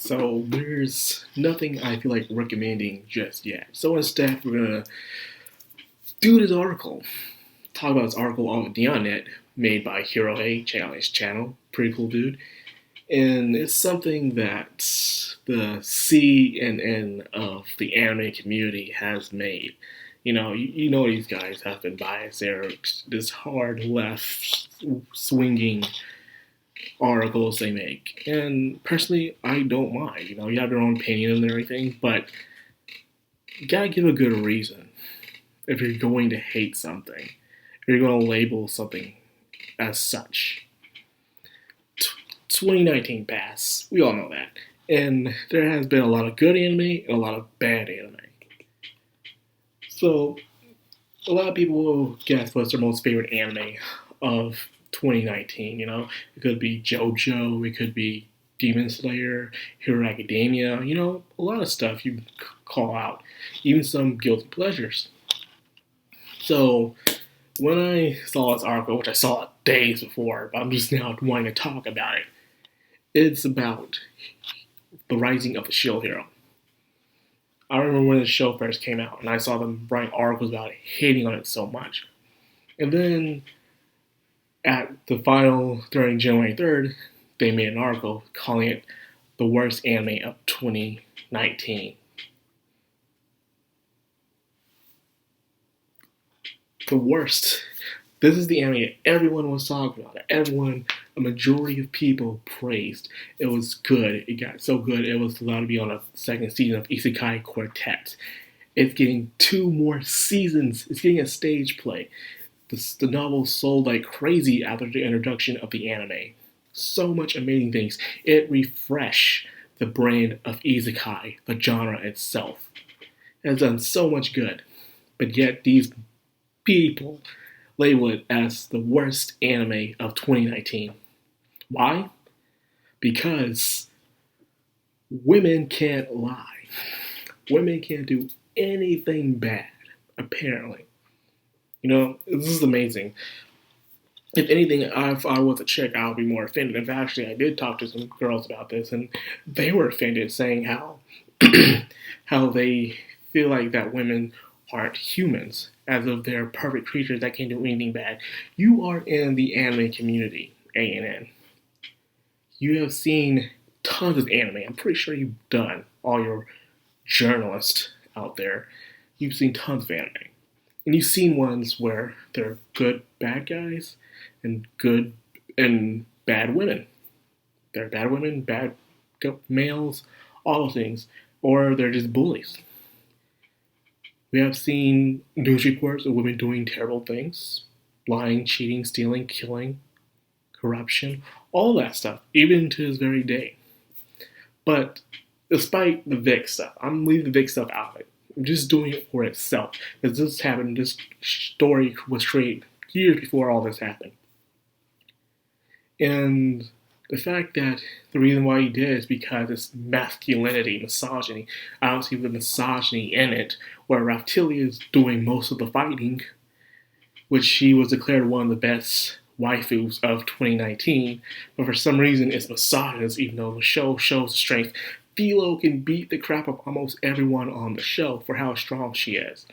So there's nothing I feel like recommending just yet. So instead, we're gonna do this article. Talk about this article on the Net made by Hero A. Check out his channel. Pretty cool dude. And it's something that the CNN of the anime community has made. You know these guys have been biased. They're this hard left swinging articles they make. And personally, I don't mind. You have your own opinion and everything, but you gotta give a good reason if you're going to hate something. If you're going to label something as such. 2019 pass. We all know that. And there has been a lot of good anime and a lot of bad anime. So, a lot of people will guess what's their most favorite anime of 2019, It could be JoJo, it could be Demon Slayer, Hero Academia, a lot of stuff you call out. Even some guilty pleasures. So, when I saw this article, which I saw it days before, but I'm just now wanting to talk about it, it's about the rising of the Shield Hero. I remember when the show first came out, and I saw them writing articles about it, hating on it so much. And then, at the final, during January 3rd, they made an article calling it the worst anime of 2019. The worst. This is the anime that everyone was talking about. A majority of people praised. It was good. It got so good it was allowed to be on a second season of Isekai Quartet. It's getting 2 more seasons. It's getting a stage play. The novel sold like crazy after the introduction of the anime. So much amazing things. It refreshed the brand of Isekai, the genre itself. It has done so much good. But yet these people label it as the worst anime of 2019. Why? Because women can't lie. Women can't do anything bad, apparently. This is amazing. If anything, if I was a chick, I would be more offended. If actually I did talk to some girls about this, and they were offended, saying how how they feel like that women aren't humans, as if they're perfect creatures that can't do anything bad. You are in the anime community, ANN. You have seen tons of anime. I'm pretty sure you've done, all your journalists out there. You've seen tons of anime. And you've seen ones where they're good bad guys and good and bad women. They're bad women, bad males, all those things. Or they're just bullies. We have seen news reports of women doing terrible things. Lying, cheating, stealing, killing, corruption, all that stuff, even to this very day. But despite the Vic stuff, I'm leaving the Vic stuff out of it. I'm just doing it for itself. Because this happened, this story was created years before all this happened. And the fact that the reason why he did is because it's masculinity, misogyny. I don't see the misogyny in it, where Raptilia is doing most of the fighting, which she was declared one of the best waifus of 2019, but for some reason it's misogynist, even though the show shows the strength. Philo can beat the crap of almost everyone on the show for how strong she is.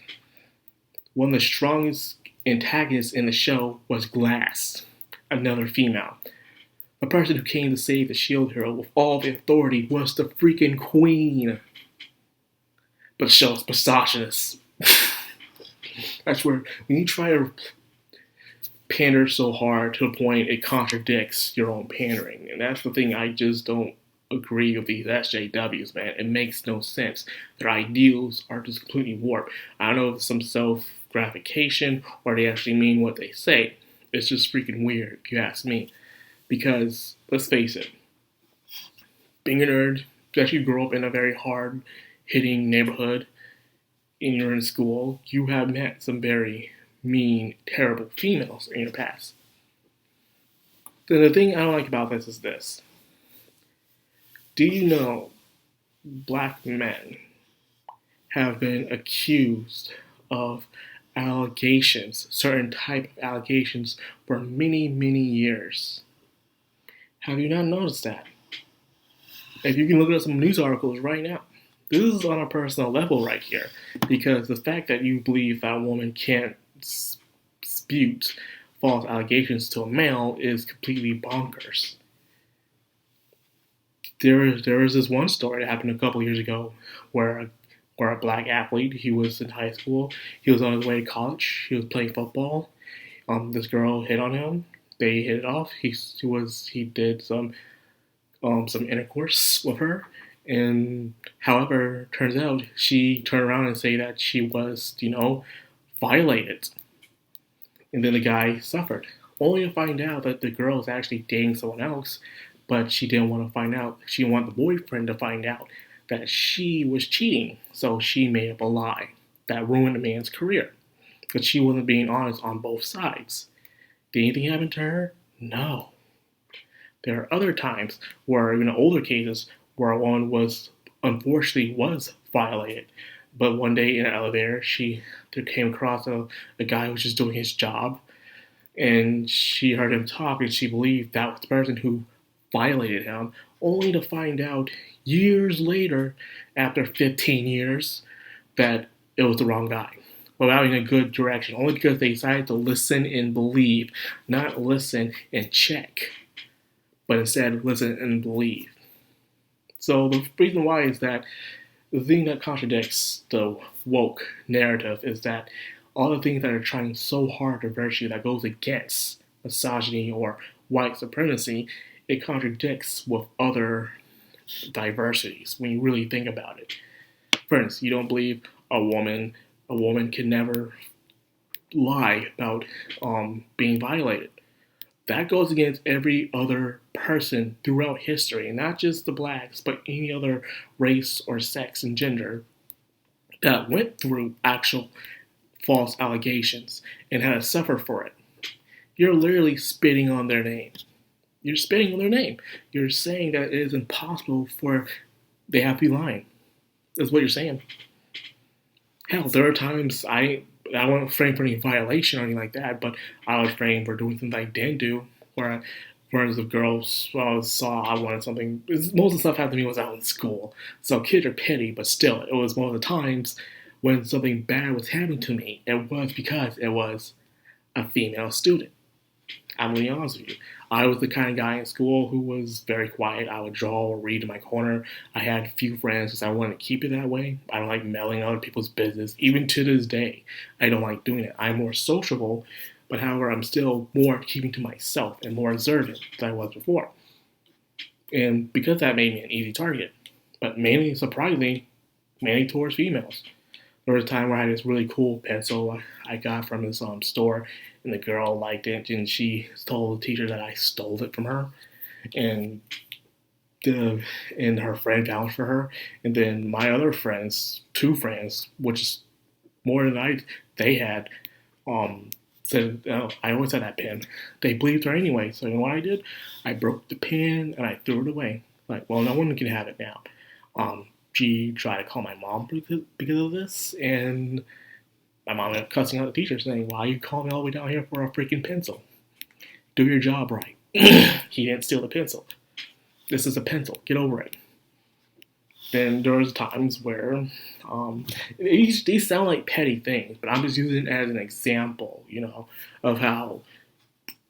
One of the strongest antagonists in the show was Glass, another female. The person who came to save the Shield Hero with all the authority was the freaking queen. But the show is misogynist. That's where when you try to pander so hard to the point it contradicts your own pandering. And that's the thing I just don't agree with these SJWs, man. It makes no sense. Their ideals are just completely warped. I don't know if it's some self-gratification or they actually mean what they say. It's just freaking weird, if you ask me. Because, let's face it, being a nerd, especially if you grow up in a very hard-hitting neighborhood and you're in school, you have met some very mean, terrible females in your past. Then the thing I don't like about this is this. Do you know black men have been accused of allegations, certain type of allegations, for many, many years? Have you not noticed that? If you can look at some news articles right now, this is on a personal level right here, because the fact that you believe that a woman can't dispute false allegations to a male is completely bonkers. There was this one story that happened a couple years ago where a black athlete, he was in high school, he was on his way to college, he was playing football. This girl hit on him. They hit it off. He did some intercourse with her, and however, turns out she turned around and say that she was, violated, and then the guy suffered. Only to find out that the girl was actually dating someone else, but she didn't want to find out. She didn't want the boyfriend to find out that she was cheating, so she made up a lie that ruined the man's career. Because she wasn't being honest on both sides. Did anything happen to her? No. There are other times where, older cases, where a woman unfortunately was violated. But one day in an elevator, she came across a guy who was just doing his job, and she heard him talk, and she believed that was the person who violated him, only to find out years later, after 15 years, that it was the wrong guy. Without in a good direction, only because they decided to listen and believe, not listen and check, but instead listen and believe. So the reason why is that the thing that contradicts the woke narrative is that all the things that are trying so hard to virtue that goes against misogyny or white supremacy, it contradicts with other diversities when you really think about it. For instance, you don't believe a woman can never lie about being violated. That goes against every other person throughout history, and not just the blacks, but any other race or sex and gender that went through actual false allegations and had to suffer for it. You're literally spitting on their name. You're spitting on their name. You're saying that it is impossible for they have to be lying. That's what you're saying. Hell, there are times I wasn't framed for any violation or anything like that, but I was framed for doing something I didn't do. Where, for instance, girls saw I wanted something. Most of the stuff happened to me was out in school, so kids are petty, but still, it was one of the times when something bad was happening to me. It was because it was a female student. I'm going to be honest with you. I was the kind of guy in school who was very quiet. I would draw or read in my corner. I had few friends because I wanted to keep it that way. I don't like meddling in other people's business. Even to this day, I don't like doing it. I'm more sociable, but however, I'm still more keeping to myself and more observant than I was before. And because that made me an easy target, but mainly, surprisingly, mainly towards females. There was a time where I had this really cool pencil I got from this store, and the girl liked it, and she told the teacher that I stole it from her, and her friend vouched for her, and then my other friends, two friends, which is more than they had, said, oh, I always had that pen. They believed her anyway, so you know what I did? I broke the pen, and I threw it away. Like, well, no one can have it now. She tried to call my mom because of this, and my mom ended up cussing out the teacher, saying, why you call me all the way down here for a freaking pencil? Do your job right. He didn't steal the pencil. This is a pencil. Get over it. Then there was times where these sound like petty things, but I'm just using it as an example, of how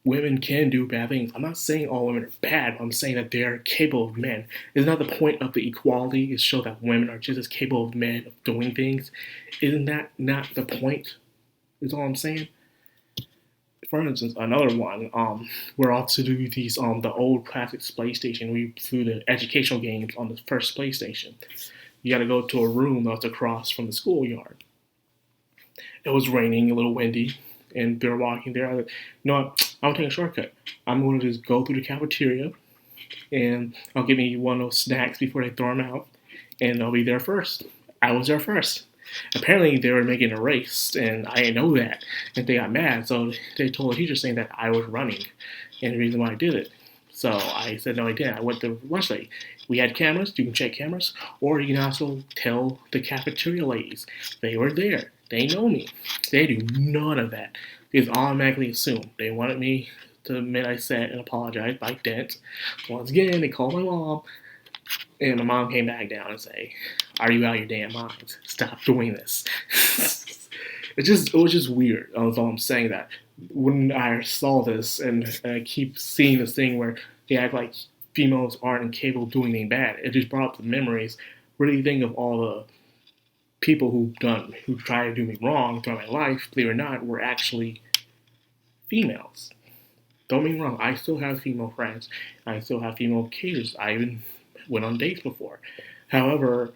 women can do bad things. I'm not saying all women are bad. I'm saying that they're capable of men. It's not the point of the equality is show that women are just as capable of men of doing things. Isn't that not the point? Is all I'm saying. For instance, another one, we're off to do these the old classic PlayStation. We threw the educational games on the first PlayStation. You got to go to a room that's across from the schoolyard. It was raining, a little windy, and they're walking there. I said, you know what? I'm gonna take a shortcut. I'm going to just go through the cafeteria, and I'll give me one of those snacks before they throw them out, and I'll be there first. I was there first. Apparently, they were making a race, and I didn't know that, and they got mad, so they told the teacher saying that I was running, and the reason why I did it. So I said, no, I didn't. I went to lunch late. We had cameras. You can check cameras, or you can also tell the cafeteria ladies. They were there. They know me. They do none of that. They just automatically assume. They wanted me to admit I said and apologize, but I didn't. Once again, they called my mom. And my mom came back down and say, "Are you out of your damn mind? Stop doing this." It was just weird. That's all I'm saying. That when I saw this, and I keep seeing this thing where they act like females aren't incapable of doing anything bad, it just brought up the memories. Really think of all the people who tried to do me wrong throughout my life. Believe it or not, were actually females. Don't get me wrong. I still have female friends. I still have female cases. I even went on dates before. However,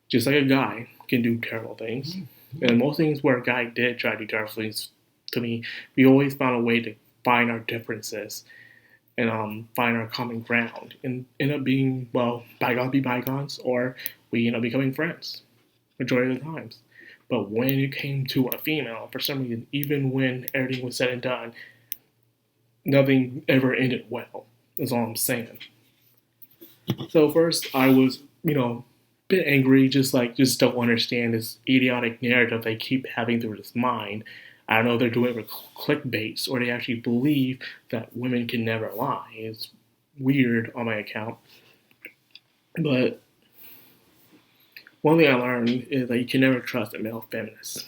just like a guy can do terrible things, and most things where a guy did try to do terrible things to me, we always found a way to find our differences and find our common ground and end up being, well, bygones be bygones, or we end up becoming friends majority of the times. But when it came to a female, for some reason, even when everything was said and done, nothing ever ended well, is all I'm saying. So first I was, a bit angry, just don't understand this idiotic narrative they keep having through this mind. I don't know if they're doing it for clickbait or they actually believe that women can never lie. It's weird on my account. But one thing I learned is that you can never trust a male feminist.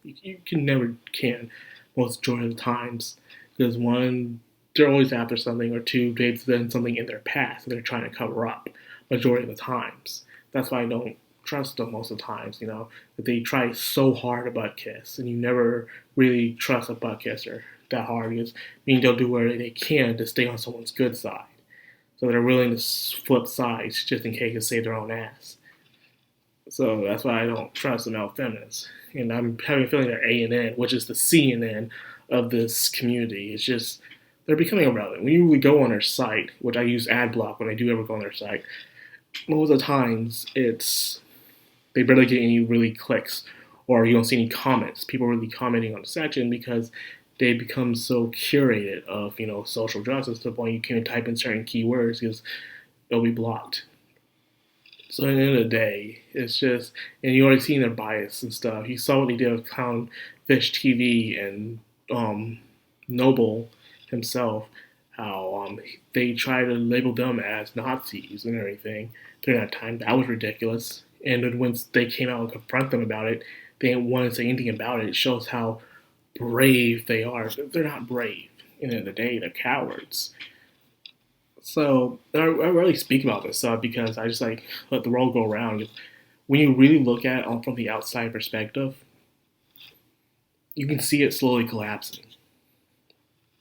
You can never can most majority of the times, because one, they're always after something, or two, they've done something in their past that they're trying to cover up majority of the times. That's why I don't trust them most of the times, that they try so hard to butt kiss, and you never really trust a butt kisser that hard, because they'll do whatever they can to stay on someone's good side. So they're willing to flip sides just in case to save their own ass. So that's why I don't trust the male feminists. And I'm having a feeling they're A&N, which is the CNN of this community. It's just, they're becoming irrelevant. When you go on their site, which I use ad block when I do ever go on their site, most of the times they barely get any really clicks, or you don't see any comments. People really commenting on the section because they become so curated of, social justice to the point you can't type in certain keywords because they'll be blocked. So at the end of the day, it's just, and you already seen their bias and stuff. You saw what they did with Clownfish TV and Noble himself, how they try to label them as Nazis and everything during that time. That was ridiculous. And then once they came out and confront them about it, they didn't want to say anything about it. It shows how brave they are. They're not brave. At the end of the day, they're cowards. So I rarely speak about this stuff because I just let the world go around. When you really look at it from the outside perspective, you can see it slowly collapsing.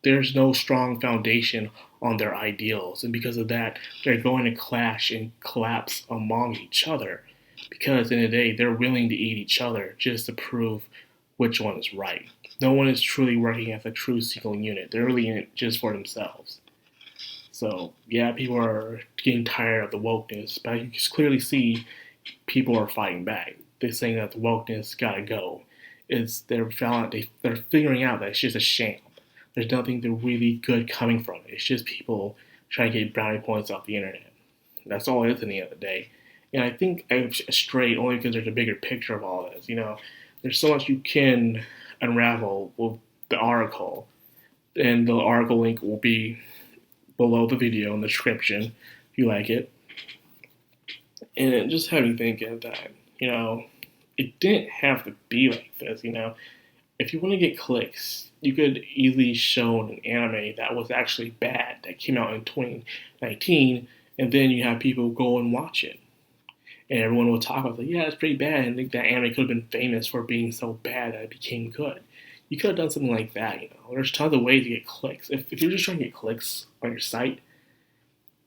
There's no strong foundation on their ideals, and because of that, they're going to clash and collapse among each other. Because in the day, they're willing to eat each other just to prove which one is right. No one is truly working as a true single unit. They're really in it just for themselves. So, yeah, people are getting tired of the wokeness, but you can clearly see people are fighting back. They're saying that the wokeness gotta go. They're figuring out that it's just a sham. There's nothing really good coming from it. It's just people trying to get brownie points off the internet. That's all it is in the end of the day. And I think I'm straight only because there's a bigger picture of all this. There's so much you can unravel with the article. And the article link will be below the video in the description if you like it. And it just had me thinking that, it didn't have to be like this, If you want to get clicks, you could easily show an anime that was actually bad, that came out in 2019, and then you have people go and watch it. And everyone will talk about it, yeah, it's pretty bad, and I think that anime could have been famous for being so bad that it became good. You could have done something like that, There's tons of ways to get clicks. If you're just trying to get clicks on your site,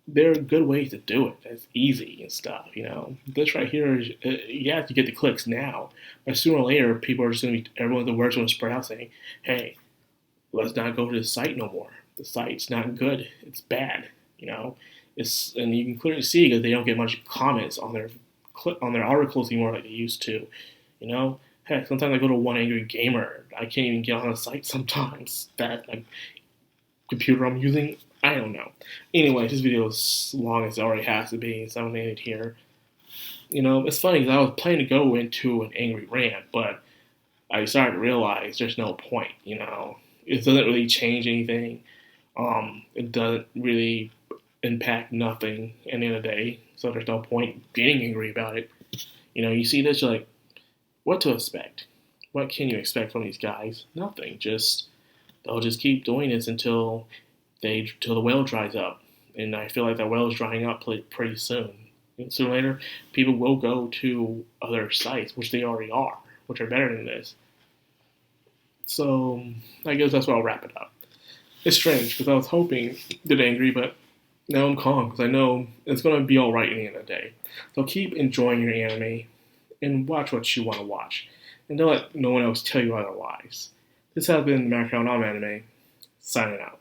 there are good ways to do it. That's easy and stuff, This right here is, you have to get the clicks now. But sooner or later, people are just going to be, the word's going to spread out saying, hey, let's not go to the site no more. The site's not good. It's bad, and you can clearly see because they don't get much comments on their articles anymore like they used to, Heck, sometimes I go to One Angry Gamer. I can't even get on the site sometimes. That computer I'm using, I don't know. Anyway, this video is long as it already has to be, so I'm ending it here. It's funny because I was planning to go into an angry rant, but I started to realize there's no point. It doesn't really change anything. It doesn't really impact nothing at the end of the day, so there's no point getting angry about it. You see this, you're like, what to expect? What can you expect from these guys? Nothing. They'll just keep doing this until the well dries up, and I feel like that well is drying up pretty soon. And sooner or later, people will go to other sites, which they already are, which are better than this. So I guess that's where I'll wrap it up. It's strange because I was hoping to get angry, but now I'm calm because I know it's going to be all right at the end of the day. So keep enjoying your anime and watch what you want to watch. And don't let no one else tell you otherwise. This has been Madcrownxox Anime, signing out.